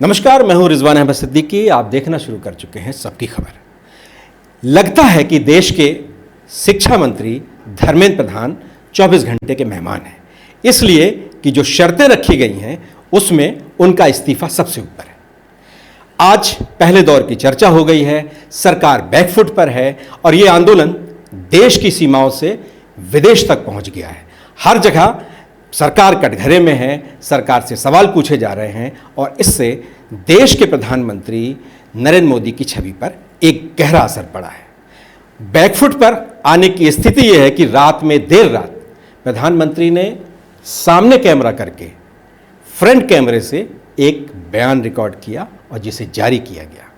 नमस्कार, मैं हूं रिजवान अहमद सिद्दीकी। आप देखना शुरू कर चुके हैं सबकी खबर। लगता है कि देश के शिक्षा मंत्री धर्मेंद्र प्रधान 24 घंटे के मेहमान हैं, इसलिए कि जो शर्तें रखी गई हैं उसमें उनका इस्तीफा सबसे ऊपर है। आज पहले दौर की चर्चा हो गई है, सरकार बैकफुट पर है और ये आंदोलन देश की सीमाओं से विदेश तक पहुंच गया है। हर जगह सरकार कटघरे में है, सरकार से सवाल पूछे जा रहे हैं और इससे देश के प्रधानमंत्री नरेंद्र मोदी की छवि पर एक गहरा असर पड़ा है। बैकफुट पर आने की स्थिति यह है कि रात में देर रात प्रधानमंत्री ने सामने कैमरा करके फ्रंट कैमरे से एक बयान रिकॉर्ड किया और जिसे जारी किया गया।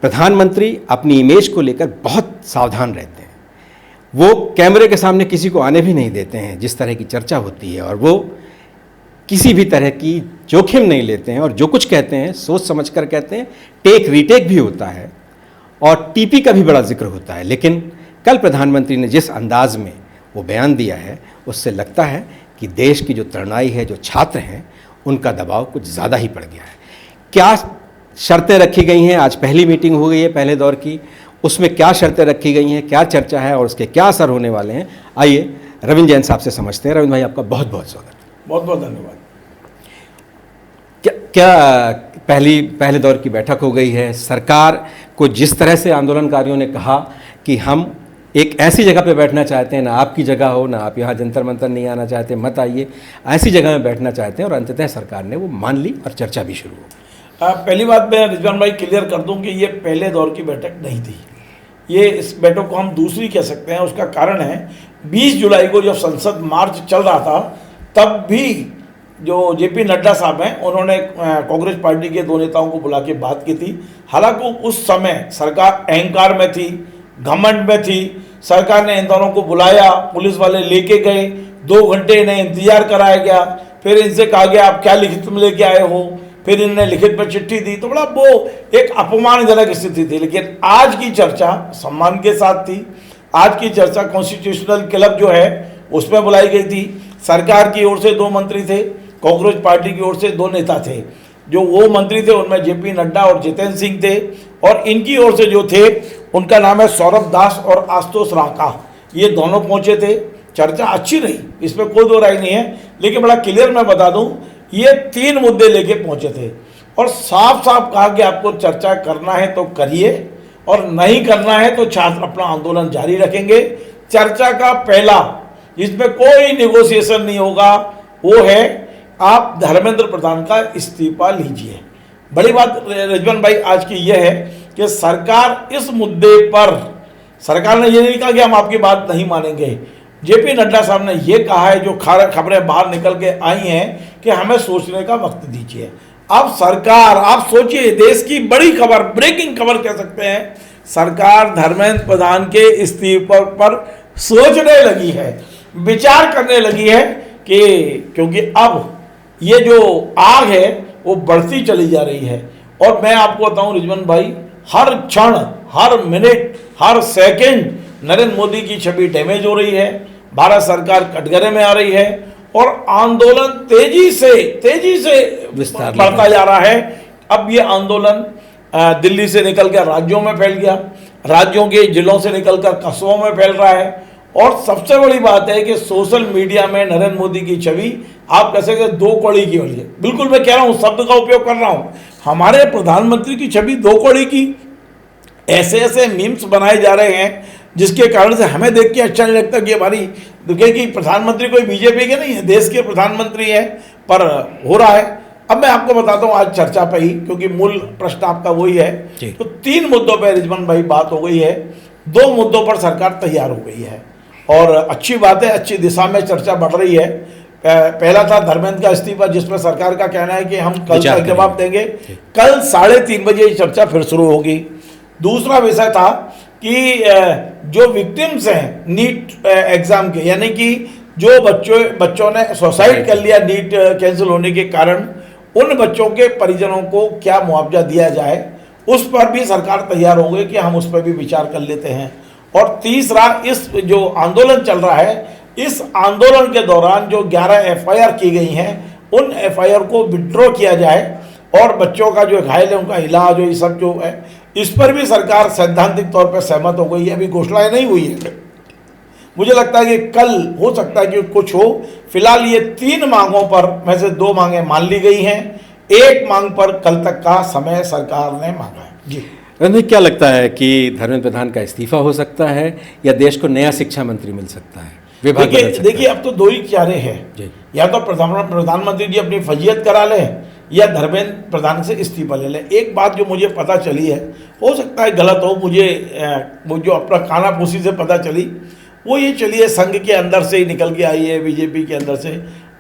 प्रधानमंत्री अपनी इमेज को लेकर बहुत सावधान रहते हैं। वो कैमरे के सामने किसी को आने भी नहीं देते हैं जिस तरह की चर्चा होती है, और वो किसी भी तरह की जोखिम नहीं लेते हैं और जो कुछ कहते हैं सोच समझ कर कहते हैं। टेक रीटेक भी होता है और टीपी का भी बड़ा जिक्र होता है, लेकिन कल प्रधानमंत्री ने जिस अंदाज में वो बयान दिया है उससे लगता है कि देश की जो तरुणाई है, जो छात्र हैं, उनका दबाव कुछ ज़्यादा ही पड़ गया है। क्या शर्तें रखी गई हैं? आज पहली मीटिंग हो गई है पहले दौर की, उसमें क्या शर्तें रखी गई हैं, क्या चर्चा है और उसके क्या असर होने वाले हैं, आइए रविंद्र जैन साहब से समझते हैं। रविंद्र भाई, आपका बहुत बहुत स्वागत। बहुत बहुत धन्यवाद। क्या पहले दौर की बैठक हो गई है, सरकार को जिस तरह से आंदोलनकारियों ने कहा कि हम एक ऐसी जगह पे बैठना चाहते हैं, ना आपकी जगह हो, ना आप यहाँ जंतर मंतर नहीं आना चाहते, मत आइए, ऐसी जगह में बैठना चाहते हैं, और अंततः सरकार ने वो मान ली और चर्चा भी शुरू हो। पहली बात मैं रिजवान भाई क्लियर कर दूं कि ये पहले दौर की बैठक नहीं थी। ये इस बैठक को हम दूसरी कह सकते हैं। उसका कारण है 20 जुलाई को जब संसद मार्च चल रहा था, तब भी जो जेपी नड्डा साहब हैं उन्होंने कांग्रेस पार्टी के दो नेताओं को बुला के बात की थी। हालांकि उस समय सरकार अहंकार में थी, घमंड में थी। सरकार ने इन दोनों को बुलाया, पुलिस वाले लेके गए, 2 घंटे इन्हें इंतजार कराया गया, फिर इनसे कहा गया आप क्या लिखित में लेके आए हो, फिर इन्होंने लिखित पर चिट्ठी दी, तो बड़ा वो एक अपमानजनक स्थिति थी। लेकिन आज की चर्चा सम्मान के साथ थी। आज की चर्चा कॉन्स्टिट्यूशनल क्लब जो है उसमें बुलाई गई थी। सरकार की ओर से 2 मंत्री थे, कांग्रेस पार्टी की ओर से 2 नेता थे। जो वो मंत्री थे उनमें जेपी नड्डा और जितेंद्र सिंह थे, और इनकी ओर से जो थे उनका नाम है सौरभ दास और आशुतोष राका। ये दोनों पहुंचे थे। चर्चा अच्छी रही, इसमें कोई दो राय नहीं है, लेकिन बड़ा क्लियर मैं बता दूं, ये 3 मुद्दे लेके पहुंचे थे और साफ साफ कहा कि आपको चर्चा करना है तो करिए और नहीं करना है तो छात्र अपना आंदोलन जारी रखेंगे। चर्चा का पहला, जिसमें कोई निगोशिएशन नहीं होगा, वो है आप धर्मेंद्र प्रधान का इस्तीफा लीजिए। बड़ी बात रिजवान भाई आज की यह है कि सरकार इस मुद्दे पर, सरकार ने ये नहीं कहा कि हम आपकी बात नहीं मानेंगे। जेपी नड्डा साहब ने ये कहा है, जो खबरें बाहर निकल के आई हैं, कि हमें सोचने का वक्त दीजिए। अब सरकार, आप सोचिए, देश की बड़ी खबर, ब्रेकिंग खबर कह सकते हैं, सरकार धर्मेंद्र प्रधान के इस्तीफे पर सोचने लगी है, विचार करने लगी है कि क्योंकि अब ये जो आग है वो बढ़ती चली जा रही है। और मैं आपको बताऊं रिजवान भाई, हर क्षण, हर मिनट, हर सेकंड नरेंद्र मोदी की छवि डैमेज हो रही है। भारत सरकार कटघरे में आ रही है और आंदोलन तेजी से विस्तार बढ़ता जा रहा है। अब ये आंदोलन दिल्ली से निकलकर राज्यों में फैल गया, राज्यों के जिलों से निकलकर कस्बों में फैल रहा है। और सबसे बड़ी बात है कि सोशल मीडिया में नरेंद्र मोदी की छवि, आप कह सकते 2 कौड़ी की वाली है। बिल्कुल मैं कह रहा हूँ, शब्द का उपयोग कर रहा हूँ, हमारे प्रधानमंत्री की छवि 2 कौड़ी की। ऐसे ऐसे मीम्स बनाए जा रहे हैं जिसके कारण से हमें देख के अच्छा नहीं लगता कि हमारी दुनिया की प्रधानमंत्री कोई बीजेपी के नहीं है, देश के प्रधानमंत्री है, पर हो रहा है। अब मैं आपको बताता हूँ आज चर्चा पे ही, क्योंकि मूल प्रश्न आपका वही है। तो 3 मुद्दों पर रिजवान भाई बात हो गई है, 2 मुद्दों पर सरकार तैयार हो गई है और अच्छी बात है, अच्छी दिशा में चर्चा बढ़ रही है। पहला था धर्मेंद्र का इस्तीफा, जिसमें सरकार का कहना है कि हम कल तक जवाब देंगे। कल 3:30 बजे चर्चा फिर शुरू होगी। दूसरा विषय था कि जो विक्टिम्स हैं नीट एग्जाम के, यानी कि जो बच्चों ने सुसाइड कर लिया नीट कैंसिल होने के कारण, उन बच्चों के परिजनों को क्या मुआवजा दिया जाए, उस पर भी सरकार तैयार हो गई कि हम उस पर भी विचार कर लेते हैं। और तीसरा, इस जो आंदोलन चल रहा है, इस आंदोलन के दौरान जो 11 FIR की गई हैं, उन FIR को विड्रॉ किया जाए और बच्चों का जो घायल है उनका इलाज, ये सब जो है, इस पर भी सरकार सैद्धांतिक तौर पर सहमत हो गई है। अभी घोषणाएं नहीं हुई है। मुझे लगता है कि कल हो सकता है कि कुछ हो। फिलहाल ये 3 मांगों पर में से 2 मांगें मान ली गई हैं, 1 मांग पर कल तक का समय सरकार ने मांगा है। जी रंजन, क्या लगता है कि धर्मेंद्र प्रधान का इस्तीफा हो सकता है या देश को नया शिक्षा मंत्री मिल सकता है? विभाग बदल सकता है? देखिए अब तो 2 ही चारे हैं, या तो प्रधानमंत्री जी अपनी फजीयत करा लें या धर्मेंद्र प्रधान से इस्तीफा ले लें। एक बात जो मुझे पता चली है, हो सकता है गलत हो, मुझे वो जो अपना कानाफूसी से पता चली वो ये चली है, संघ के अंदर से ही निकल के आई है, बीजेपी के अंदर से।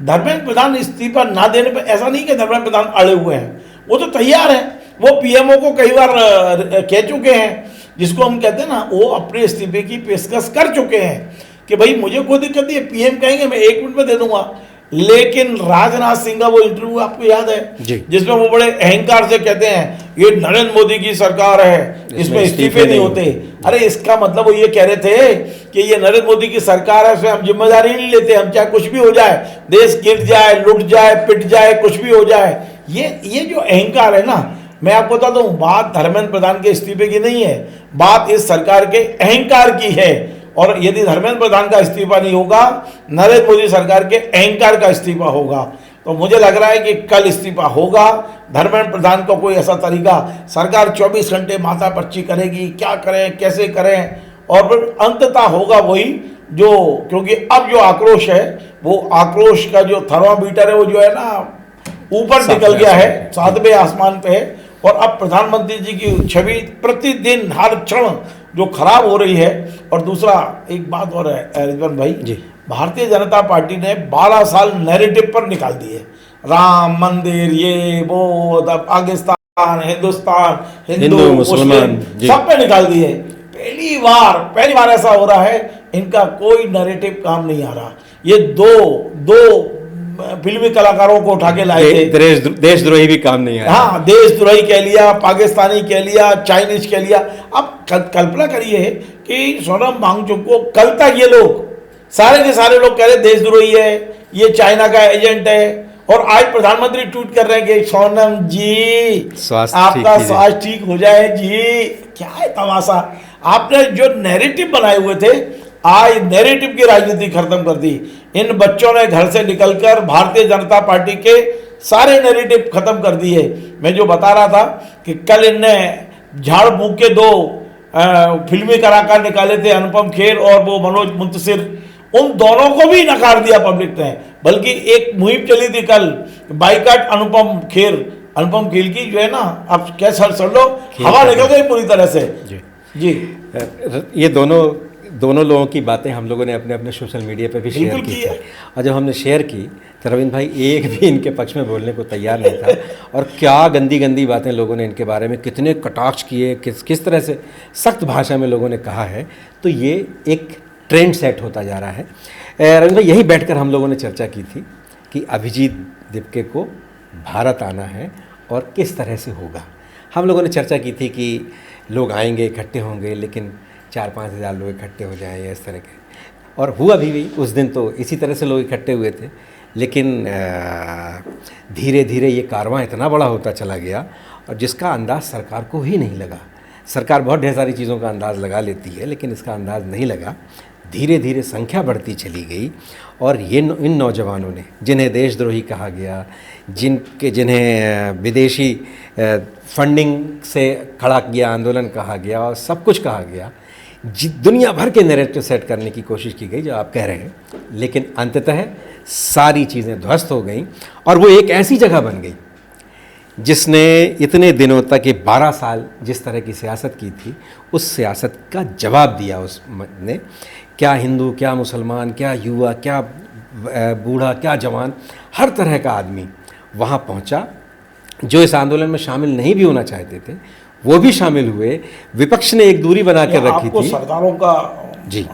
धर्मेंद्र प्रधान इस्तीफा ना देने पर, ऐसा नहीं कि धर्मेंद्र प्रधान अड़े हुए हैं, वो तो तैयार है। वो पीएमओ को कई बार कह चुके हैं, जिसको हम कहते हैं ना, वो अपने इस्तीफे की पेशकश कर चुके हैं कि भाई मुझे कोई दिक्कत नहीं है, पीएम कहेंगे मैं 1 मिनट में दे दूंगा। लेकिन राजनाथ सिंह का वो इंटरव्यू आपको याद है, जिसमें वो बड़े अहंकार से कहते हैं ये नरेंद्र मोदी की सरकार है, इसमें इस्तीफे नहीं होते। अरे इसका मतलब वो ये कह रहे थे कि ये नरेंद्र मोदी की सरकार है, उसमें हम जिम्मेदारी नहीं लेते, हम चाहे कुछ भी हो जाए, देश गिर जाए, लुट जाए, पिट जाए, कुछ भी हो जाए। ये जो अहंकार है ना, मैं आपको बता दूं, बात धर्मेंद्र प्रधान के इस्तीफे की नहीं है, बात इस सरकार के अहंकार की है। और यदि धर्मेंद्र प्रधान का इस्तीफा नहीं होगा, नरेंद्र मोदी सरकार के अहंकार का इस्तीफा होगा। तो मुझे लग रहा है कि कल इस्तीफा होगा। धर्मेंद्र प्रधान को कोई ऐसा तरीका, सरकार 24 घंटे माथा पर्ची करेगी, क्या करें कैसे करें, और फिर अंततः होगा वही जो, क्योंकि अब जो आक्रोश है, वो आक्रोश का जो थर्मामीटर है वो जो है ना ऊपर निकल गया है, 7वें आसमान पे है। और अब प्रधानमंत्री जी की छवि प्रतिदिन हर क्षण जो खराब हो रही है। और दूसरा एक बात और है रिजवान भाई जी, भारतीय जनता पार्टी ने 12 साल नैरेटिव पर निकाल दिए, राम मंदिर, ये वो, पाकिस्तान, हिंदुस्तान, हिंदू मुसलमान सब पे निकाल दिए। पहली बार ऐसा हो रहा है, इनका कोई नैरेटिव काम नहीं आ रहा। ये दो फिल्मी कलाकारों को उठा के लाए थे, देशद्रोही भी काम नहीं आया। हाँ, देशद्रोही कह लिया, पाकिस्तानी कह लिया, चाइनीज कह लिया। अब कल्पना करिए कि सोनम वांगचुक को कल तक ये लोग सारे के सारे लोग कह रहे देशद्रोही है, ये चाइना का एजेंट है, और आज प्रधानमंत्री ट्वीट कर रहे हैं कि सोनम जी आपका स्वास्थ्य ठीक हो जाए जी। क्या है तमाशा? आपने जो नैरेटिव बनाए हुए थे, आज नैरेटिव की राजनीति खत्म कर दी। इन बच्चों ने घर से निकलकर भारतीय जनता पार्टी के सारे नैरेटिव खत्म कर दिए। मैं जो बता रहा था कि कल इनने झाड़ फूंक के 2 फिल्मी कलाकार निकाले थे, अनुपम खेर और वो मनोज मुंतशिर, उन दोनों को भी नकार दिया पब्लिक ने। बल्कि एक मुहिम चली थी कल, बाइकाट अनुपम खेर की, जो है ना, अब क्या सर लो, हवा निकल गई पूरी तरह से। जी ये दोनों लोगों की बातें हम लोगों ने अपने अपने सोशल मीडिया पे भी शेयर की है। और जब हमने शेयर की तो रविंद्र भाई एक भी इनके पक्ष में बोलने को तैयार नहीं था। और क्या गंदी बातें लोगों ने इनके बारे में, कितने कटाक्ष किए, किस तरह से सख्त भाषा में लोगों ने कहा है। तो ये एक ट्रेंड सेट होता जा रहा है। रविंद्र भाई, यही बैठकर हम लोगों ने चर्चा की थी कि अभिजीत दिपके को भारत आना है और किस तरह से होगा। हम लोगों ने चर्चा की थी कि लोग आएंगे, इकट्ठे होंगे, लेकिन 4-5 हज़ार लोग इकट्ठे हो जाएं या इस तरह के, और हुआ भी उस दिन तो इसी तरह से लोग इकट्ठे हुए थे। लेकिन धीरे धीरे ये कारवां इतना बड़ा होता चला गया, और जिसका अंदाज़ सरकार को ही नहीं लगा। सरकार बहुत ढेर सारी चीज़ों का अंदाज़ लगा लेती है, लेकिन इसका अंदाज़ नहीं लगा। धीरे धीरे संख्या बढ़ती चली गई, और इन नौजवानों ने, जिन्हें देशद्रोही कहा गया, जिन्हें विदेशी फंडिंग से खड़ा किया आंदोलन कहा गया, और सब कुछ कहा गया, दुनिया भर के नैरेटिव सेट करने की कोशिश की गई, जो आप कह रहे हैं। लेकिन अंततः सारी चीज़ें ध्वस्त हो गईं, और वो एक ऐसी जगह बन गई जिसने इतने दिनों तक, ये 12 साल जिस तरह की सियासत की थी, उस सियासत का जवाब दिया उसने। क्या हिंदू, क्या मुसलमान, क्या युवा, क्या बूढ़ा, क्या जवान, हर तरह का आदमी वहाँ पहुँचा। जो इस आंदोलन में शामिल नहीं भी होना चाहते थे, वो भी शामिल हुए। विपक्ष ने एक दूरी बना कर रखी थी। सरदारों का जी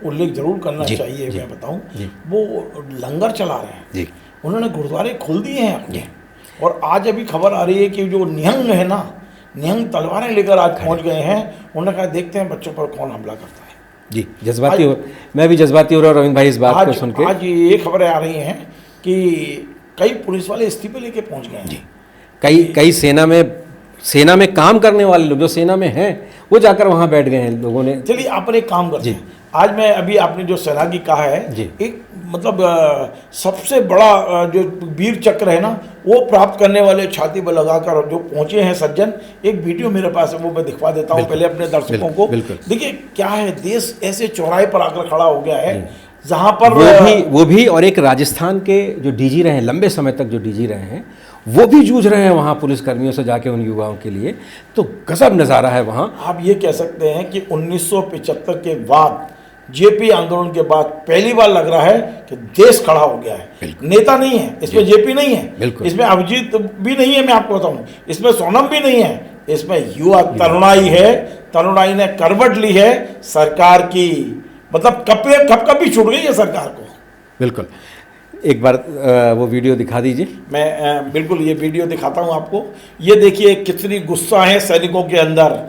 उल्लेख जरूर करना चाहिए। मैं बताऊं, वो लंगर चला रहे हैं जी, उन्होंने गुरुद्वारे खोल दिए हैं अपने। और आज अभी खबर आ रही है कि जो निहंग है ना, निहंग तलवारें लेकर आज पहुंच गए हैं। उन्होंने कहा देखते हैं बच्चों पर कौन हमला करता है। जी, जज्बाती हो, मैं भी जज्बाती हो रहा हूँ रविंद्र भाई इस बात को सुन के। आज ये खबरें आ रही हैं कि कई पुलिस वाले इस्तीफे लेके पहुंच गए हैं। कई सेना में काम करने वाले लोग जो सेना में हैं वो जाकर वहाँ बैठ गए हैं लोगों ने। चलिए अपन एक काम करते हैं, आज मैं अभी आपने जो सेना की कहा है जी। एक मतलब सबसे बड़ा जो वीर चक्र है ना वो प्राप्त करने वाले छाती पर लगाकर जो पहुंचे हैं सज्जन, एक वीडियो मेरे पास है वो मैं दिखवा देता हूं पहले अपने दर्शकों को। देखिए क्या है, देश ऐसे चौराहे पर आकर खड़ा हो गया है जहां पर वो भी और एक राजस्थान के जो डीजी रहे हैं, लंबे समय तक जो डीजी रहे हैं, वो भी जूझ रहे हैं वहाँ पुलिस कर्मियों से जाके उन युवाओं के लिए। तो गजब नज़ारा है वहाँ। आप ये कह सकते हैं कि 1975 के बाद जेपी आंदोलन के बाद पहली बार लग रहा है कि देश खड़ा हो गया है। नेता नहीं है इसमें, जेपी नहीं है इसमें, अभिजीत भी नहीं है, मैं आपको बताऊं इसमें, सोनम भी नहीं है इसमें, युवा तरुणाई है। तरुणाई ने करवट ली है सरकार की, मतलब कब भी छूट गई है सरकार को। बिल्कुल, एक बार वो वीडियो दिखा दीजिए। मैं बिल्कुल ये वीडियो दिखाता हूं आपको। ये देखिए कितनी गुस्सा है सैनिकों के अंदर,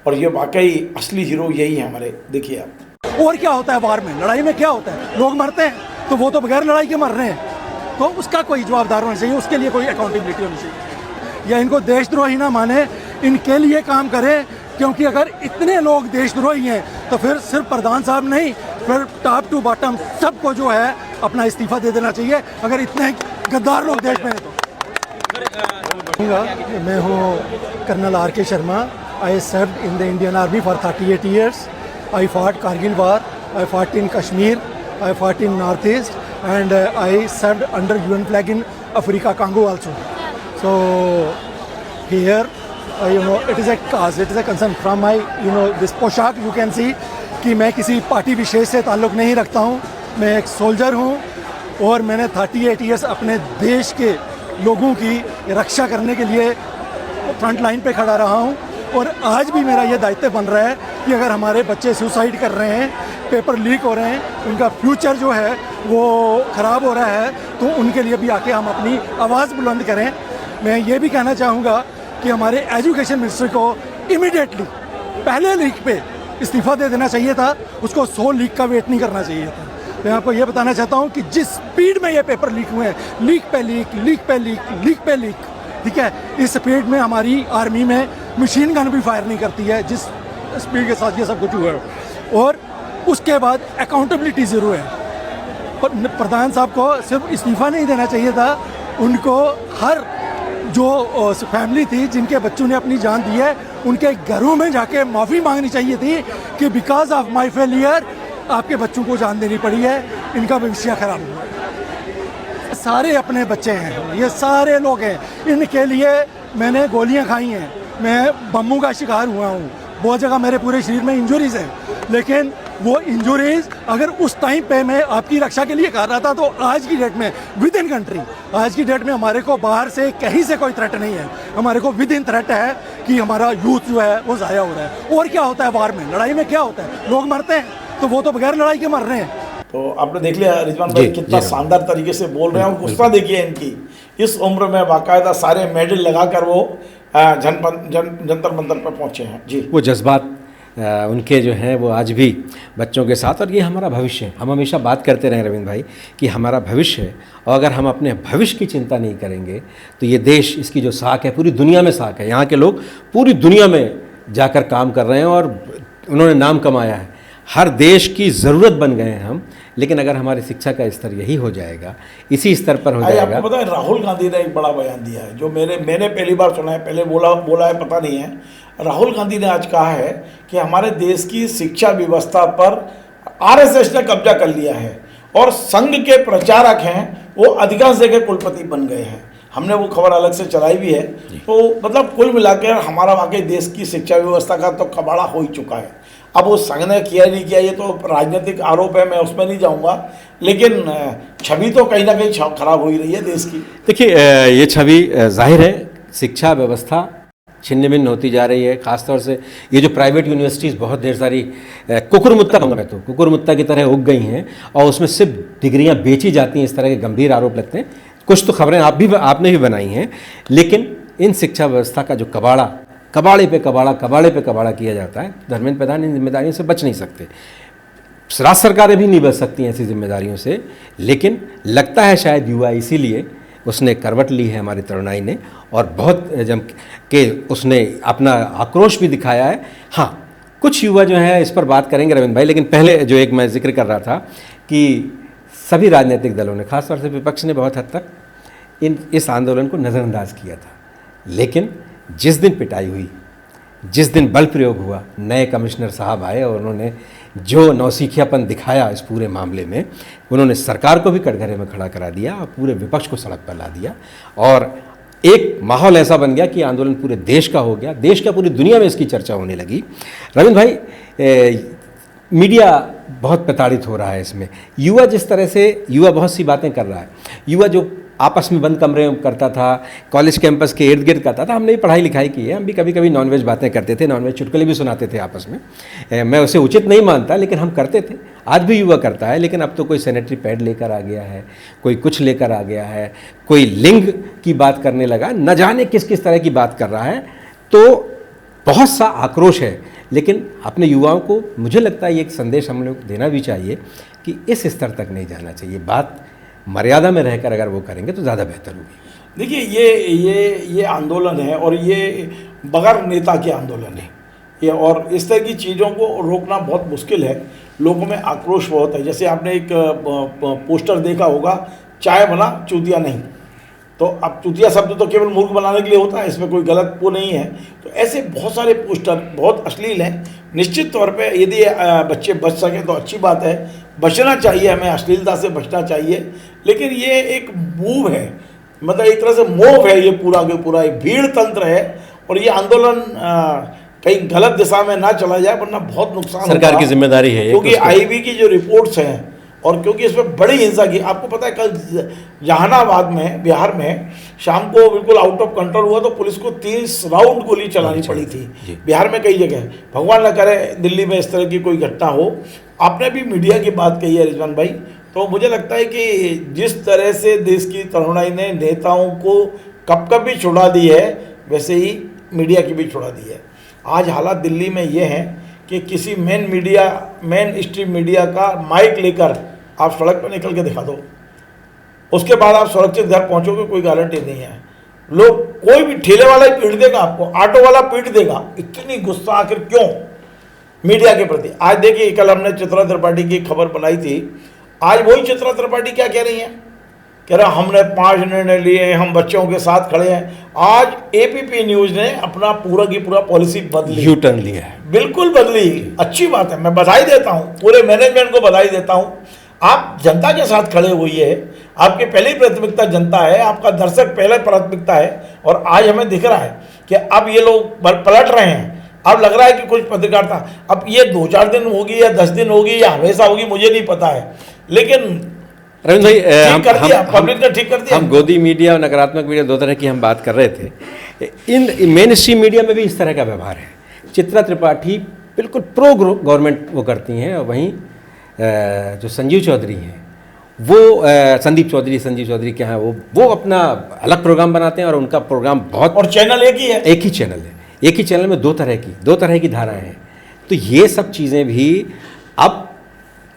और ये वाकई असली हीरो यही है हमारे। देखिए आप। और क्या होता है वार में, लड़ाई में क्या होता है, लोग मरते हैं, तो वो तो बगैर लड़ाई के मर रहे हैं, तो उसका कोई जवाबदार होना चाहिए, उसके लिए कोई अकाउंटेबिलिटी होनी चाहिए। या इनको देशद्रोही ना माने, इनके लिए काम करें, क्योंकि अगर इतने लोग देशद्रोही हैं तो फिर सिर्फ प्रधान साहब नहीं, फिर टॉप टू बॉटम सबको जो है अपना इस्तीफा दे देना चाहिए, अगर इतने गद्दार लोग देश में हैं तो। मैं हूँ कर्नल R.K. शर्मा। I served in the Indian army for 38 years. I fought Kargil war, I fought in Kashmir, I fought in Northeast, and I served under UN flag in Africa, Congo also. So here, it is a cause, it is a concern from my, this पोशाक you can see कि मैं किसी party विशेष से ताल्लुक़ नहीं रखता हूँ। मैं एक सोल्जर हूँ और मैंने 38 years अपने देश के लोगों की रक्षा करने के लिए फ्रंट लाइन पे खड़ा रहा हूँ। और आज भी मेरा ये दायित्व बन रहा है कि अगर हमारे बच्चे सुसाइड कर रहे हैं, पेपर लीक हो रहे हैं, उनका फ्यूचर जो है वो ख़राब हो रहा है, तो उनके लिए भी आके हम अपनी आवाज़ बुलंद करें। मैं ये भी कहना चाहूँगा कि हमारे एजुकेशन मिनिस्टर को इमीडिएटली पहले लीक पे इस्तीफ़ा दे देना चाहिए था, उसको 100 लीक का वेट नहीं करना चाहिए था। मैं आपको ये बताना चाहता हूँ कि जिस स्पीड में ये पेपर लीक हुए हैं, लीक पे लीक, लीक पे लीक, लीक पे लीक, ठीक है, इस स्पीड में हमारी आर्मी में मशीन गन भी फायर नहीं करती है जिस स्पीड के साथ ये सब कुछ हुआ है। और उसके बाद अकाउंटेबिलिटी ज़रूर है। पर प्रधान साहब को सिर्फ इस्तीफ़ा नहीं देना चाहिए था, उनको हर जो फैमिली थी जिनके बच्चों ने अपनी जान दी है, उनके घरों में जाके माफ़ी मांगनी चाहिए थी कि बिकॉज ऑफ माई फेलियर आपके बच्चों को जान देनी पड़ी है, इनका भविष्य खराब हुआ। सारे अपने बच्चे हैं, ये सारे लोग हैं, इनके लिए मैंने गोलियां खाई हैं, मैं बम्बू का शिकार हुआ हूँ, बहुत जगह मेरे पूरे शरीर में इंजरीज हैं, लेकिन वो इंजरीज अगर उस टाइम पे मैं आपकी रक्षा के लिए कर रहा था, तो आज की डेट में विद इन कंट्री, आज की डेट में हमारे को बाहर से कहीं से कोई थ्रेट नहीं है, हमारे को विद इन थ्रेट है कि हमारा यूथ जो है वो ज़ाया हो रहा है। और क्या होता है वार में, लड़ाई में क्या होता है, लोग मरते हैं, तो वो तो बगैर लड़ाई के मर रहे हैं। तो आपने देख लिया रिजवान भाई कितना शानदार तरीके से बोल रहे हैं, और गुस्सा देखिए इनकी, इस उम्र में बाकायदा सारे मेडल लगाकर वो जंतर मंतर पर पहुंचे हैं। जी, वो जज्बात उनके जो हैं वो आज भी बच्चों के साथ, और ये हमारा भविष्य है। हम हमेशा बात करते रहे रविंद्र भाई कि हमारा भविष्य है, और अगर हम अपने भविष्य की चिंता नहीं करेंगे तो ये देश, इसकी जो साख है पूरी दुनिया में साख है, यहाँ के लोग पूरी दुनिया में जाकर काम कर रहे हैं और उन्होंने नाम कमाया है, हर देश की ज़रूरत बन गए हैं हम। लेकिन अगर हमारी शिक्षा का स्तर यही हो जाएगा, इसी स्तर पर हो जाएगा। आपको पता है राहुल गांधी ने एक बड़ा बयान दिया है जो मैंने पहली बार सुना है, पहले बोला है पता नहीं है। राहुल गांधी ने आज कहा है कि हमारे देश की शिक्षा व्यवस्था पर आरएसएस ने कब्जा कर लिया है और संघ के प्रचारक हैं वो अधिकांश जगह कुलपति बन गए हैं। हमने वो खबर अलग से चलाई भी है। तो मतलब कुल मिलाकर हमारा वाकई देश की शिक्षा व्यवस्था का तो कबाड़ा हो ही चुका है। अब वो संघ ने किया नहीं किया ये तो राजनीतिक आरोप है, मैं उसमें नहीं जाऊंगा, लेकिन छवि तो कहीं ना कहीं खराब हो ही रही है देश की। देखिए ये छवि जाहिर है शिक्षा व्यवस्था छिन्न भिन्न होती जा रही है। खासतौर से ये जो प्राइवेट यूनिवर्सिटीज़ बहुत ढेर सारी कुकुरमुत्ता की तरह उग गई हैं और उसमें सिर्फ डिग्रियां बेची जाती हैं, इस तरह के गंभीर आरोप लगते हैं। कुछ तो खबरें आपने भी बनाई हैं, लेकिन इन शिक्षा व्यवस्था का जो कबाड़े पे कबाड़ा किया जाता है, धर्मेंद्र प्रधान इन जिम्मेदारियों से बच नहीं सकते। राज्य सरकारें भी नहीं बच सकती हैं ऐसी जिम्मेदारियों से, लेकिन लगता है शायद युवा इसीलिए उसने करवट ली है हमारी तरुणाई ने, और बहुत जम के उसने अपना आक्रोश भी दिखाया है। हाँ, कुछ युवा जो हैं इस पर बात करेंगे रविंद्र भाई, लेकिन पहले जो एक मैं जिक्र कर रहा था कि सभी राजनीतिक दलों ने, खासतौर से विपक्ष ने बहुत हद तक इस आंदोलन को नज़रअंदाज किया था। लेकिन जिस दिन पिटाई हुई, जिस दिन बल प्रयोग हुआ, नए कमिश्नर साहब आए और उन्होंने जो नौसिखियापन दिखाया इस पूरे मामले में, उन्होंने सरकार को भी कटघरे में खड़ा करा दिया और पूरे विपक्ष को सड़क पर ला दिया, और एक माहौल ऐसा बन गया कि आंदोलन पूरे देश का हो गया, देश का पूरी दुनिया में इसकी चर्चा होने लगी। रविंद्र भाई, मीडिया बहुत प्रताड़ित हो रहा है इसमें। युवा जिस तरह से, युवा बहुत सी बातें कर रहा है, युवा जो आपस में बंद कमरे में करता था, कॉलेज कैंपस के इर्द गिर्द करता था। हमने भी पढ़ाई लिखाई की है, हम भी कभी कभी नॉनवेज बातें करते थे, नॉनवेज चुटकुले भी सुनाते थे आपस में। मैं उसे उचित नहीं मानता, लेकिन हम करते थे, आज भी युवा करता है। लेकिन अब तो कोई सैनिटरी पैड लेकर आ गया है, कोई कुछ लेकर आ गया है, कोई लिंग की बात करने लगा, न जाने किस किस तरह की बात कर रहा है। तो बहुत सा आक्रोश है, लेकिन अपने युवाओं को मुझे लगता है ये एक संदेश हम लोग देना भी चाहिए कि इस स्तर तक नहीं जाना चाहिए, बात मर्यादा में रहकर अगर वो करेंगे तो ज़्यादा बेहतर होगी। देखिए, ये आंदोलन है और ये बगैर नेता के आंदोलन है ये, और इस तरह की चीज़ों को रोकना बहुत मुश्किल है। लोगों में आक्रोश बहुत है। जैसे आपने एक पोस्टर देखा होगा, चाय बना चूतिया नहीं। तो अब चूतिया शब्द तो केवल मूर्ख बनाने के लिए होता है, इसमें कोई गलत वो नहीं है। तो ऐसे बहुत सारे पोस्टर बहुत अश्लील हैं। निश्चित तौर पे यदि बच्चे बच सकें तो अच्छी बात है, बचना चाहिए, हमें अश्लीलता से बचना चाहिए। लेकिन ये एक मूव है, मतलब एक तरह से मोह है, ये पूरा के पूरा एक भीड़ तंत्र है, और ये आंदोलन कहीं गलत दिशा में ना चला जाए, वरना बहुत नुकसान सरकार की जिम्मेदारी है, क्योंकि आईबी की जो रिपोर्ट्स हैं, और क्योंकि इसमें बड़ी हिंसा की, आपको पता है कल जहानाबाद में, बिहार में शाम को बिल्कुल आउट ऑफ कंट्रोल हुआ तो पुलिस को 30 राउंड गोली चलानी पड़ी थी बिहार में कई जगह। भगवान न करे दिल्ली में इस तरह की कोई घटना हो। आपने भी मीडिया की बात कही है रिजवान भाई, तो मुझे लगता है कि जिस तरह से देश की तरुणाई ने नेताओं को कब कब भी छुड़ा दी है, वैसे ही मीडिया की भी छुड़ा दी है। आज हालात दिल्ली में ये हैं कि किसी मेन स्ट्रीम मीडिया का माइक लेकर आप सड़क पर निकल के दिखा दो, उसके बाद आप सुरक्षित घर पहुंचोगे, कोई गारंटी नहीं है। लोग, कोई भी ठेले वाला ही पीट देगा आपको, ऑटो वाला पीट देगा। इतनी गुस्सा आखिर क्यों मीडिया के प्रति? आज देखिए, कल हमने चित्रा त्रिपाठी की खबर बनाई थी, आज वही चित्रा त्रिपाठी क्या कह रही हैं? कह रहा हमने 5 निर्णय लिए, हम बच्चों के साथ खड़े हैं। आज एपीपी न्यूज़ ने अपना पूरा की पूरा पॉलिसी बदली, यू टर्न लिया है, बिल्कुल बदली। अच्छी बात है, मैं बधाई देता हूँ, पूरे मैनेजमेंट को बधाई देता हूँ। आप जनता के साथ खड़े हुई है, आपकी पहली प्राथमिकता जनता है, आपका दर्शक पहले प्राथमिकता है। और आज हमें दिख रहा है कि अब ये लोग पलट रहे हैं। अब लग रहा है कि कुछ पत्रकारिता, अब ये 2-4 दिन होगी या 10 दिन होगी या हमेशा होगी, मुझे नहीं पता है, लेकिन रविंद्र भाई, पब्लिक ने ठीक कर दिया। हम गोदी मीडिया और नकारात्मक मीडिया, दो तरह की हम बात कर रहे थे। इन मेन स्ट्रीम मीडिया में भी इस तरह का व्यवहार है। चित्रा त्रिपाठी बिल्कुल प्रो गवर्नमेंट वो करती हैं, और वहीं जो संजीव चौधरी हैं वो संदीप चौधरी क्या है, वो अपना अलग प्रोग्राम बनाते हैं, और उनका प्रोग्राम बहुत, और चैनल एक ही है, एक ही चैनल है, एक ही चैनल में दो तरह की धाराएं हैं। तो ये सब चीज़ें भी अब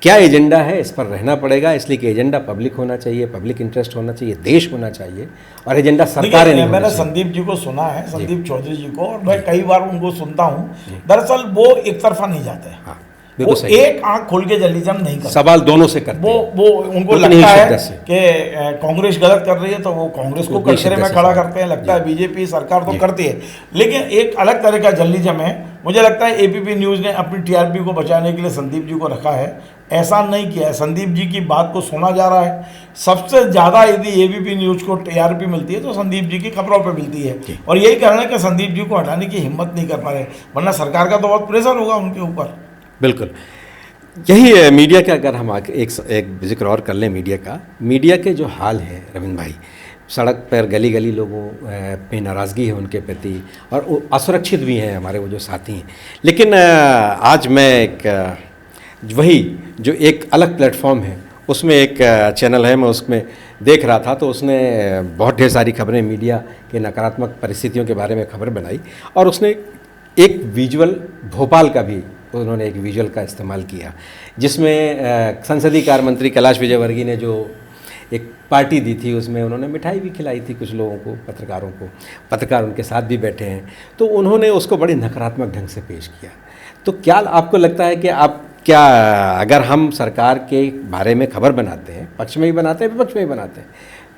क्या एजेंडा है, इस पर रहना पड़ेगा। इसलिए कि एजेंडा पब्लिक होना चाहिए, पब्लिक इंटरेस्ट होना चाहिए, देश होना चाहिए, और एजेंडा सरकारें नहीं। मैंने संदीप जी को सुना है, संदीप चौधरी जी को, और मैं कई बार उनको सुनता हूँ। दरअसल वो एक तरफा नहीं जाते हैं, हाँ, वो एक आंख खोल के जर्नलिज्म नहीं करते, सवाल दोनों से करते हैं। वो उनको लगता है कि कांग्रेस गलत कर रही है तो वो कांग्रेस को कचरे में खड़ा करते हैं। लगता है बीजेपी सरकार तो करती है, लेकिन एक अलग तरह का जर्नलिज्म है। मुझे लगता है एपीपी न्यूज़ ने अपनी टीआरपी को बचाने के लिए संदीप जी को रखा है, ऐसा नहीं किया है। संदीप जी की बात को सुना जा रहा है। सबसे ज़्यादा यदि एबीपी न्यूज़ को टीआरपी मिलती है तो संदीप जी की खबरों पे मिलती है, और यही कारण है कि संदीप जी को हटाने की हिम्मत नहीं कर पा रहे, वरना सरकार का तो बहुत प्रेशर होगा उनके ऊपर। बिल्कुल, यही मीडिया का, अगर हम आगे एक जिक्र और कर लें मीडिया के जो हाल है रविंद्र भाई, सड़क पर गली गली लोगों पे नाराज़गी है उनके प्रति, और वो असुरक्षित भी हैं हमारे वो जो साथी हैं। लेकिन आज मैं एक वही जो एक अलग प्लेटफॉर्म है, उसमें एक चैनल है, मैं उसमें देख रहा था, तो उसने बहुत ढेर सारी खबरें मीडिया के नकारात्मक परिस्थितियों के बारे में खबर बनाई, और उसने एक विजुअल भोपाल का भी उन्होंने एक विजुअल का इस्तेमाल किया, जिसमें संसदीय कार्य मंत्री कैलाश विजयवर्गीय ने जो एक पार्टी दी थी, उसमें उन्होंने मिठाई भी खिलाई थी कुछ लोगों को, पत्रकारों को, पत्रकार उनके साथ भी बैठे हैं, तो उन्होंने उसको बड़ी नकारात्मक ढंग से पेश किया। तो क्या आपको लगता है कि आप क्या, अगर हम सरकार के बारे में खबर बनाते हैं, पक्ष में ही बनाते हैं विपक्ष में ही बनाते हैं,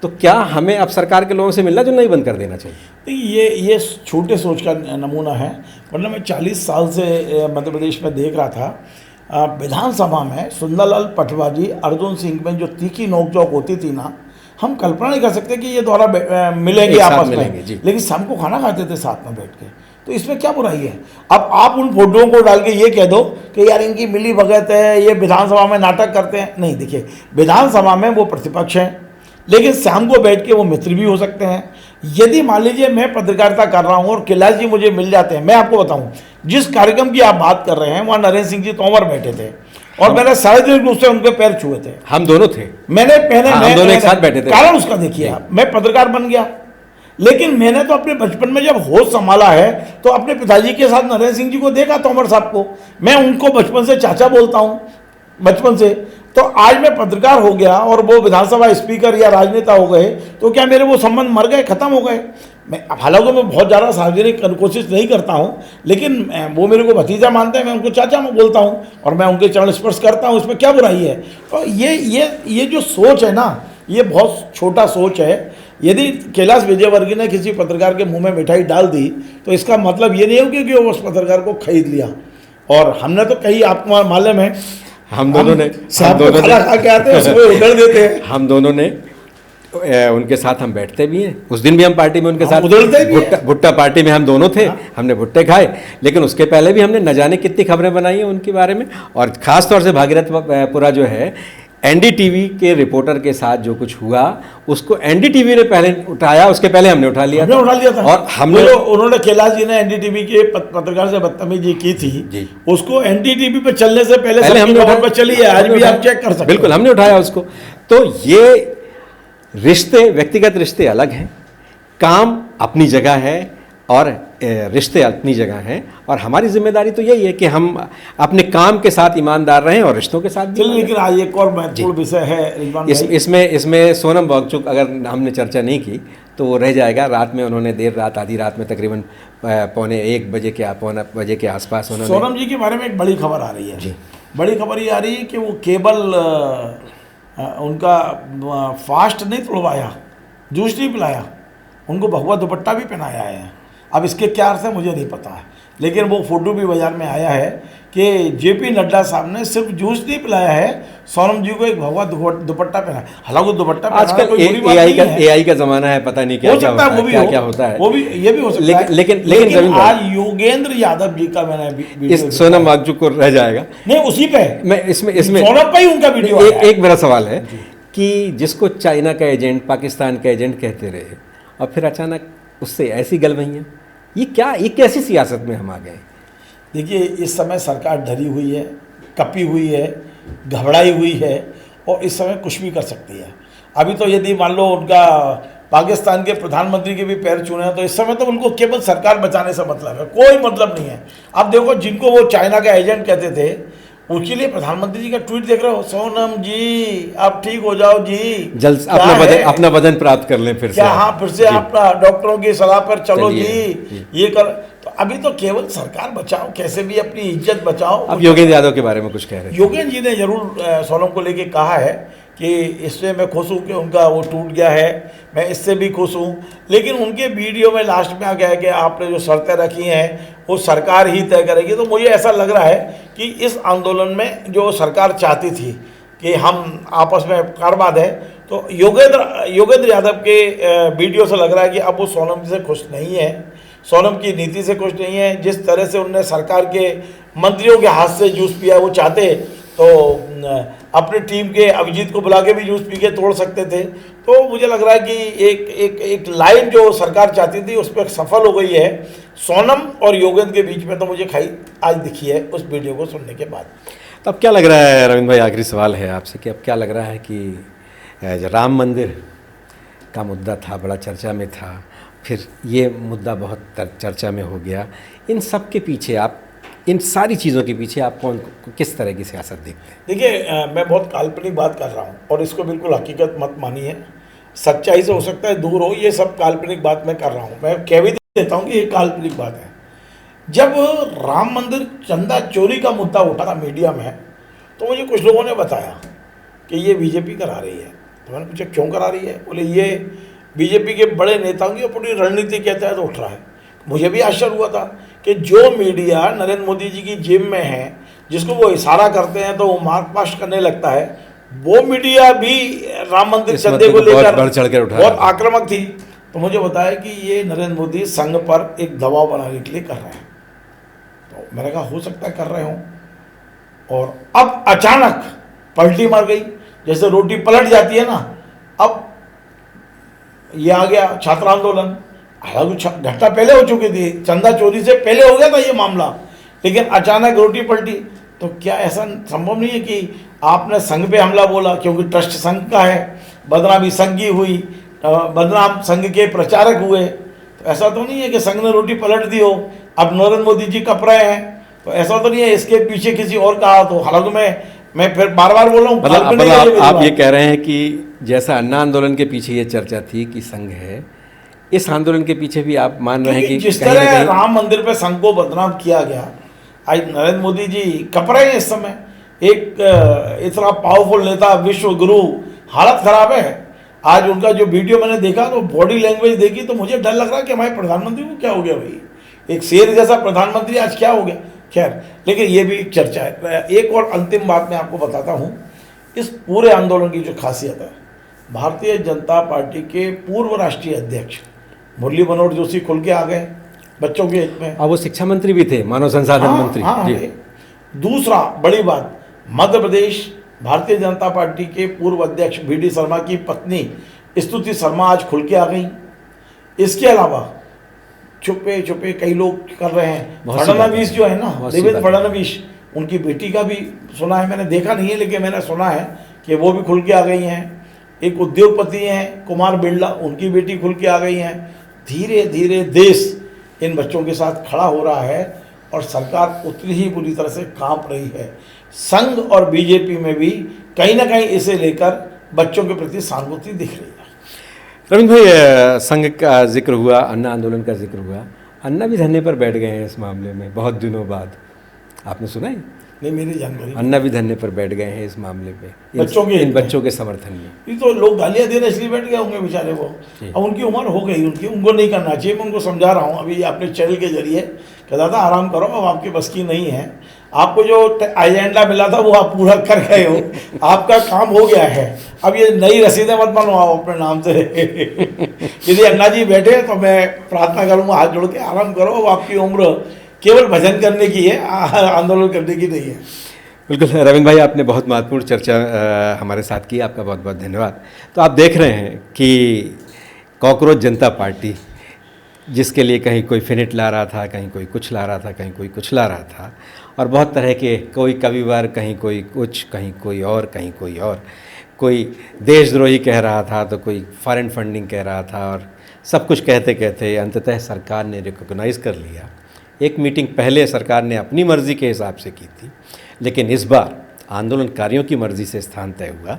तो क्या हमें अब सरकार के लोगों से मिलना जुलना ही बंद कर देना चाहिए? ये छोटे सोच का नमूना है, वरना मैं 40 साल से मध्य प्रदेश में देख रहा था, विधानसभा में सुंदरलाल पटवारी, अर्जुन सिंह में जो तीखी नोकझोंक होती थी ना, हम कल्पना नहीं कर सकते कि ये दोबारा मिलेंगे आपस में, लेकिन शाम को खाना खाते थे साथ में बैठ के, तो इसमें क्या बुराई है? अब आप उन फोटोओं को डाल के ये कह दो कि यार इनकी मिली भगत है, ये विधानसभा में नाटक करते हैं। नहीं, देखिए, विधानसभा में वो प्रतिपक्ष हैं, लेकिन शाम को बैठ के वो मित्र भी हो सकते हैं। यदि मान लीजिए मैं पत्रकारिता कर रहा हूँ और कैलाश जी मुझे मिल जाते हैं, मैं आपको बताऊँ, जिस कार्यक्रम की आप बात कर रहे हैं वहाँ नरेंद्र सिंह जी तोमर बैठे थे और मैंने सार्वजनिक रूप से उनके पैर छुए थे। हम दोनों थे, हम दोनों एक साथ बैठे थे। कारण उसका देखिए आप, मैं पत्रकार बन गया, लेकिन मैंने तो अपने बचपन में जब होश संभाला है तो अपने पिताजी के साथ नरेंद्र सिंह जी को देखा, तोमर साहब को, मैं उनको बचपन से चाचा बोलता हूँ, बचपन से। तो आज मैं पत्रकार हो गया और वो विधानसभा स्पीकर या राजनेता हो गए, तो क्या मेरे वो संबंध मर गए, खत्म हो गए? मैं हालांकि मैं बहुत ज़्यादा सार्वजनिक कोशिश नहीं करता हूँ, लेकिन वो मेरे को भतीजा मानते हैं, मैं उनको चाचा में बोलता हूँ और मैं उनके चरण स्पर्श करता हूँ, इसमें क्या बुराई है? तो ये जो सोच है ना, ये बहुत छोटा सोच है। यदि कैलाश विजयवर्गीय ने किसी पत्रकार के मुंह में मिठाई डाल दी तो इसका मतलब ये नहीं हो कि वो उस पत्रकार को खरीद लिया। और हमने तो कहीं, आपको मालूम है, हम दोनों ने खा के आते हैं, उसको उधेड़ देते हैं। हम दोनों ने उनके साथ हम बैठते भी हैं, उस दिन भी हम पार्टी में उनके साथ उधेड़ते भी हैं। भुट्टा पार्टी में हम दोनों थे, हमने भुट्टे खाए, लेकिन उसके पहले भी हमने न जाने कितनी खबरें बनाई हैं उनके बारे में। और ख़ास तौर से भागीरथपुरा जो है, एनडीटीवी के रिपोर्टर के साथ जो कुछ हुआ उसको एनडीटीवी ने पहले उठाया, उसके पहले हमने उठा लिया था। और हमने, उन्होंने कैलाश जी ने एनडीटीवी के पत्रकार से बदतमीजी की थी, उसको एनडीटीवी पे चलने से पहले हमने पर चली है, आज भी आप चेक कर सकते हैं। बिल्कुल, हमने उठाया उसको। तो ये रिश्ते, व्यक्तिगत रिश्ते अलग हैं, काम अपनी जगह है और रिश्ते अपनी जगह हैं, और हमारी जिम्मेदारी तो यही है कि हम अपने काम के साथ ईमानदार रहें और रिश्तों के साथ भी। लेकिन आज एक और महत्वपूर्ण विषय है इसमें सोनम वांगचुक, अगर हमने चर्चा नहीं की तो वो रह जाएगा। रात में उन्होंने देर रात, आधी रात में, तकरीबन 1:45 बजे के आसपास उन्होंने, सोनम जी के बारे में एक बड़ी खबर आ रही है जी। बड़ी खबर ये आ रही है कि वो केवल उनका फास्ट नहीं तोड़वाया, जूस नहीं पिलाया, उनको भगवा दुपट्टा भी पहनाया है। अब इसके क्या अर्थ है मुझे नहीं पता है, लेकिन वो फोटो भी बाजार में आया है कि जेपी नड्डा साहब ने सिर्फ जूस नहीं पिलाया है, सोनम जी को एक भगवा दुपट्टा पहना। हालांकि दुपट्टा आजकल एआई का जमाना है, पता नहीं क्या होता है, वो भी ये भी हो सकता है। लेकिन आज योगेंद्र यादव जी का मैंने सोनम वांगचुक को रह जाएगा नहीं, उसी पे मैं इसमें सोनम पे ही उनका वीडियो। एक मेरा सवाल है कि जिसको चाइना का एजेंट, पाकिस्तान का एजेंट कहते रहे और फिर अचानक उससे ऐसी गलवैयाँ, ये कैसी सियासत में हम आ गए? देखिए, इस समय सरकार डरी हुई है, कपी हुई है, घबराई हुई है और इस समय कुछ भी कर सकती है। अभी तो यदि मान लो उनका पाकिस्तान के प्रधानमंत्री के भी पैर छूने हैं तो इस समय तो उनको केवल सरकार बचाने से मतलब है, कोई मतलब नहीं है। अब देखो, जिनको वो चाइना का एजेंट कहते थे, उसके लिए प्रधानमंत्री जी का ट्वीट देख रहे हो, सोनम जी आप ठीक हो जाओ जी, जल्द अपना वजन प्राप्त कर लें फिर से। हाँ, फिर से आप डॉक्टरों की सलाह पर चलो जी, ये कर। तो अभी तो केवल सरकार बचाओ, कैसे भी अपनी इज्जत बचाओ। अब योगेंद्र यादव के बारे में कुछ कह रहे हैं? योगेंद्र जी ने जरूर सोनम को लेके कहा है कि इससे मैं खुश हूँ कि उनका वो टूट गया है, मैं इससे भी खुश हूँ। लेकिन उनके वीडियो में लास्ट में आ गया है कि आपने जो शर्तें रखी हैं वो सरकार ही तय करेगी। तो मुझे ऐसा लग रहा है कि इस आंदोलन में जो सरकार चाहती थी कि हम आपस में करवा दें, तो योगेंद्र यादव के वीडियो से लग रहा है कि अब वो सोनम से खुश नहीं है, सोनम की नीति से खुश नहीं है। जिस तरह से उन्होंने सरकार के मंत्रियों के हाथ से जूस पिया, वो चाहते तो अपनी टीम के अभिजीत को बुला के भी जूस पी के तोड़ सकते थे। तो मुझे लग रहा है कि एक लाइन जो सरकार चाहती थी उस पर सफल हो गई है। सोनम और योगेंद्र के बीच में तो मुझे खाई आज दिखी है उस वीडियो को सुनने के बाद। तो अब क्या लग रहा है रविंद्र भाई, आखिरी सवाल है आपसे कि अब क्या लग रहा है कि राम मंदिर का मुद्दा था, बड़ा चर्चा में था, फिर ये मुद्दा बहुत चर्चा में हो गया, इन सब के पीछे आप, इन सारी चीज़ों के पीछे आप किस तरह की सियासत देखते हैं? देखिए, मैं बहुत काल्पनिक बात कर रहा हूँ और इसको बिल्कुल हकीकत मत मानिए। सच्चाई से हो सकता है दूर हो, ये सब काल्पनिक बात मैं कर रहा हूँ, मैं कह भी देता हूँ कि ये काल्पनिक बात है। जब राम मंदिर चंदा चोरी का मुद्दा उठा था मीडिया में, तो मुझे कुछ लोगों ने बताया कि ये बीजेपी करा रही है। तो मैंने पूछा क्यों करा रही है? बोले ये बीजेपी के बड़े नेताओं की पूरी रणनीति के तहत उठ रहा है। मुझे भी आश्चर्य हुआ था कि जो मीडिया नरेंद्र मोदी जी की जेब में है, जिसको वो इशारा करते हैं तो वो मार्क पास्ट करने लगता है, वो मीडिया भी राम मंदिर चंदे को लेकर बहुत आक्रामक थी। तो मुझे बताया कि ये नरेंद्र मोदी संघ पर एक दबाव बनाने के लिए कर रहे हैं। तो मैंने कहा हो सकता है कर रहे हों, और अब अचानक पलटी मार गई, जैसे रोटी पलट जाती है ना। अब ये आ गया छात्र आंदोलन। हालांकि घटना पहले हो चुकी थी, चंदा चोरी से पहले हो गया था ये मामला, लेकिन अचानक रोटी पलटी। तो क्या ऐसा संभव नहीं है कि आपने संघ पे हमला बोला क्योंकि ट्रस्ट संघ का है, बदनामी संघ की हुई, बदनाम संघ के प्रचारक हुए, तो ऐसा तो नहीं है कि संघ ने रोटी पलट दी हो, अब नरेंद्र मोदी जी कप रहे हैं, तो ऐसा तो नहीं है इसके पीछे किसी और का हाथ हो। हालांकि मैं फिर बार बार बोल रहा हूँ, मतलब आप ये कह रहे हैं कि जैसा अन्ना आंदोलन के पीछे ये चर्चा थी कि संघ है, इस आंदोलन के पीछे भी आप मान रहे हैं कि जिस तरह राम मंदिर पे संघ को बदनाम किया गया, आज नरेंद्र मोदी जी कप रहे हैं इस समय। एक इतना पावरफुल नेता, विश्व गुरु, हालत खराब है। आज उनका जो वीडियो मैंने देखा तो बॉडी लैंग्वेज देखी तो मुझे डर लग रहा है कि हमारे प्रधानमंत्री को क्या हो गया भाई, एक शेर जैसा प्रधानमंत्री आज क्या हो गया। खैर, लेकिन ये भी एक चर्चा है। एक और अंतिम बात मैं आपको बताता हूँ, इस पूरे आंदोलन की जो खासियत है, भारतीय जनता पार्टी के पूर्व राष्ट्रीय अध्यक्ष मुरली मनोहर जोशी खुल के आ गए बच्चों के हित में। अब वो शिक्षा मंत्री भी थे, मानव संसाधन मंत्री। जी। दूसरा बड़ी बात, मध्य प्रदेश भारतीय जनता पार्टी के पूर्व अध्यक्ष वी.डी. शर्मा की पत्नी स्तुति शर्मा आज खुल के आ गई। इसके अलावा छुपे छुपे कई लोग कर रहे हैं। फडणवीस जो है ना, देवेंद्र फडणवीस, उनकी बेटी का भी सुना है, मैंने देखा नहीं है लेकिन मैंने सुना है कि वो भी खुल के आ गई हैं। एक उद्योगपति हैं कुमार बिरला, उनकी बेटी खुल के आ गई हैं। धीरे धीरे देश इन बच्चों के साथ खड़ा हो रहा है और सरकार उतनी ही बुरी तरह से कांप रही है। संघ और बीजेपी में भी कहीं ना कहीं इसे लेकर बच्चों के प्रति सहानुभूति दिख रही है। रविंद्र भाई, संघ का जिक्र हुआ, अन्ना आंदोलन का जिक्र हुआ, अन्ना भी धरने पर बैठ गए हैं इस मामले में बहुत दिनों बाद, आपने सुना है? नहीं, मेरी जानकारी। अन्ना भी धरने पर बैठ गए हैं इस मामले पे, इन बच्चों के समर्थन में। ये तो लोग गालियाँ देने इसलिए बैठ गए होंगे बेचारे वो। अब उनकी उम्र हो गई, उनको नहीं करना चाहिए। मैं उनको समझा रहा हूँ अभी अपने चैनल के जरिए कि दादा आराम करो, अब आपकी बस की नहीं है। आपको जो एजेंडा मिला था वो आप पूरा कर गए हो, आपका काम हो गया है। अब ये नई रसीदें मत बनवाओ अपने नाम से। यदि अन्ना जी बैठे तो मैं प्रार्थना करूँगा हाथ जोड़ के, आराम करो, अब आपकी उम्र केवल भजन करने की है, आंदोलन करने की नहीं है। बिल्कुल रविंद्र भाई, आपने बहुत महत्वपूर्ण चर्चा हमारे साथ की, आपका बहुत बहुत धन्यवाद। तो आप देख रहे हैं कि कॉकरोच जनता पार्टी, जिसके लिए कहीं कोई फिनिट ला रहा था, कहीं कोई कुछ ला रहा था, कहीं कोई कुछ ला रहा था, और बहुत तरह के, कोई कविवार, कहीं कोई कुछ, कहीं कोई और, कहीं कोई और, कोई देशद्रोही कह रहा था तो कोई फॉरेन फंडिंग कह रहा था, और सब कुछ कहते कहते अंततः सरकार ने रिकॉग्नाइज़ कर लिया। एक मीटिंग पहले सरकार ने अपनी मर्ज़ी के हिसाब से की थी, लेकिन इस बार आंदोलनकारियों की मर्ज़ी से स्थान तय हुआ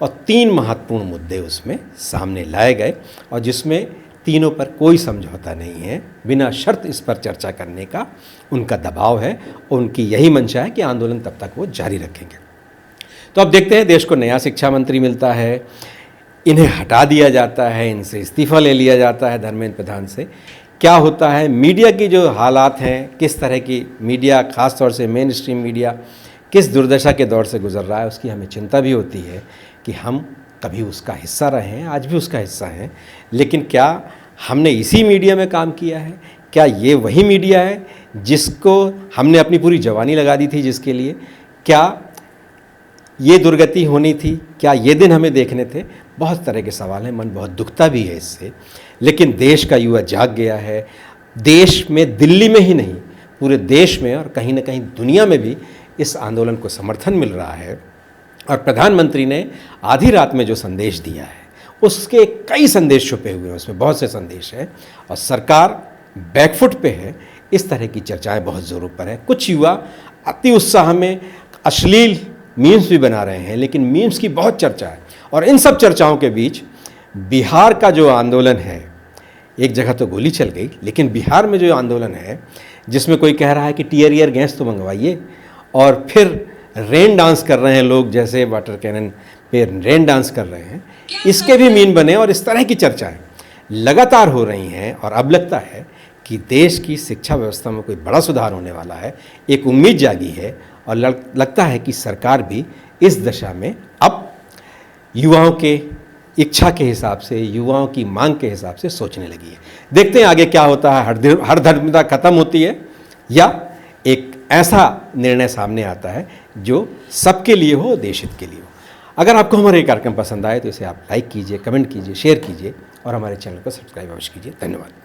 और 3 महत्वपूर्ण मुद्दे उसमें सामने लाए गए, और जिसमें तीनों पर कोई समझौता नहीं है, बिना शर्त इस पर चर्चा करने का उनका दबाव है, और उनकी यही मंशा है कि आंदोलन तब तक वो जारी रखेंगे। तो अब देखते हैं, देश को नया शिक्षा मंत्री मिलता है, इन्हें हटा दिया जाता है, इनसे इस्तीफ़ा ले लिया जाता है धर्मेंद्र प्रधान से, क्या होता है, मीडिया की जो हालात हैं, किस तरह की मीडिया, ख़ास तौर से मेन स्ट्रीम मीडिया किस दुर्दशा के दौर से गुजर रहा है, उसकी हमें चिंता भी होती है कि हम कभी उसका हिस्सा रहे हैं, आज भी उसका हिस्सा हैं, लेकिन क्या हमने इसी मीडिया में काम किया है? क्या ये वही मीडिया है जिसको हमने अपनी पूरी जवानी लगा दी थी, जिसके लिए क्या ये दुर्गति होनी थी? क्या ये दिन हमें देखने थे? बहुत तरह के सवाल हैं, मन बहुत दुखता भी है इससे, लेकिन देश का युवा जाग गया है। देश में, दिल्ली में ही नहीं, पूरे देश में और कहीं ना कहीं दुनिया में भी इस आंदोलन को समर्थन मिल रहा है। और प्रधानमंत्री ने आधी रात में जो संदेश दिया है, उसके कई संदेश छुपे हुए हैं, उसमें बहुत से संदेश हैं, और सरकार बैकफुट पे है। इस तरह की चर्चाएं बहुत ज़ोरों पर हैं। कुछ युवा अति उत्साह में अश्लील मीम्स भी बना रहे हैं, लेकिन मीम्स की बहुत चर्चा है, और इन सब चर्चाओं के बीच बिहार का जो आंदोलन है, एक जगह तो गोली चल गई, लेकिन बिहार में जो आंदोलन है जिसमें कोई कह रहा है कि टीयर गैस तो मंगवाइए, और फिर रेन डांस कर रहे हैं लोग, जैसे वाटर कैनन पे रेन डांस कर रहे हैं, इसके भी मीन बने और इस तरह की चर्चाएं लगातार हो रही हैं। और अब लगता है कि देश की शिक्षा व्यवस्था में कोई बड़ा सुधार होने वाला है, एक उम्मीद जागी है, और लगता है कि सरकार भी इस दिशा में अब युवाओं के इच्छा के हिसाब से, युवाओं की मांग के हिसाब से सोचने लगी है। देखते हैं आगे क्या होता है, हर धर्मता खत्म होती है या एक ऐसा निर्णय सामने आता है जो सबके लिए हो, देश हित के लिए हो। अगर आपको हमारे कार्यक्रम पसंद आए तो इसे आप लाइक कीजिए, कमेंट कीजिए, शेयर कीजिए और हमारे चैनल को सब्सक्राइब अवश्य कीजिए। धन्यवाद।